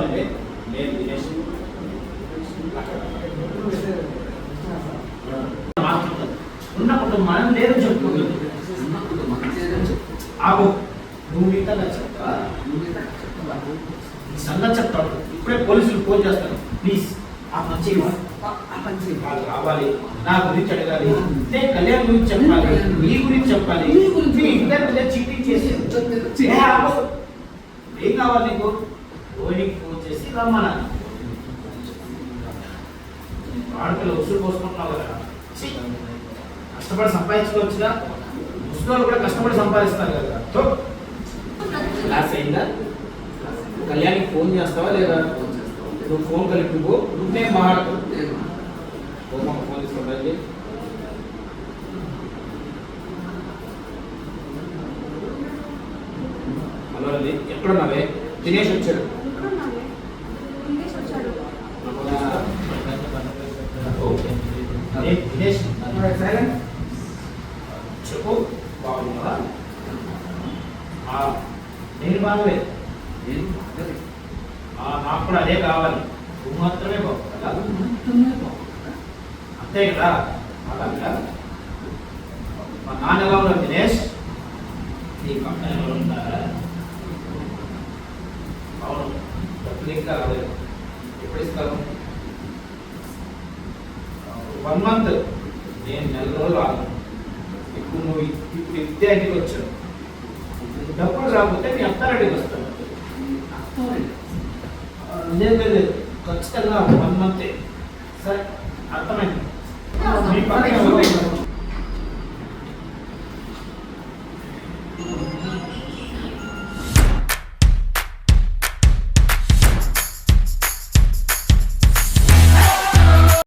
కావాలంటే నేను దినేష్ ఉన్నప్పుడు మనం లేదని చెప్పుకోగలదు. ఆగు, నువ్వు మిగతా చెప్తా, సంగతి చెప్తాడు. ఇప్పుడే పోలీసులు ఫోన్ చేస్తాను. ప్లీజ్ ఆ మంచి వాళ్ళు రావాలి, నా గురించి అడగాలి, నేను కళ్యాణ్ గురించి చెప్పాలి, మీ గురించి చెప్పాలి, మీ ఇంటర్ చీటింగ్ చేసి ఏం కావాలి నీకు? ఓనికి ఫోన్ చేసి రమ్మన్నాను. ఆడపిల్ల ఉసురు పోసుకుంటున్నావు కదా, కష్టపడి సంపాదించుకోవచ్చుగా. ముస్లింలు కూడా కష్టపడి సంపాదిస్తారు కదా. క్లాస్ అయిందా? కళ్యాణ్కి ఫోన్ చేస్తావా లేదా? నువ్వు ఫోన్ కలిపి నువ్వే మాట్లాడు. ఫోన్ తీసుకోవాలి. హలో అండి, ఎక్కడున్నావే? దినేష్ వచ్చాడు. దినేష్ చెప్పు, బాగున్నావా? నేను బాగుంది. నాకు కూడా అదే కావాలి. నువ్వు మాత్రమే బాగుందా? అంతే కదా. అలాగా మా నాన్న ఎలా ఉన్నారు దినేష్? నీ పక్కన ఎవరు ఉంటారా? అవును, డబ్బులు ఇంకా రాలేదు. ఎప్పుడు ఇస్తాను? 1 month. నేను 4 రోజులు ఆగు. ఇప్పుడు నువ్వు ఇప్పుడు విద్యార్థికి వచ్చావు. డబ్బులు రాకపోతే మీ అత్తారెడ్డికి వస్తాను. లేదు, ఖచ్చితంగా 1 month. సరే, అర్థమైంది. మీ పక్కన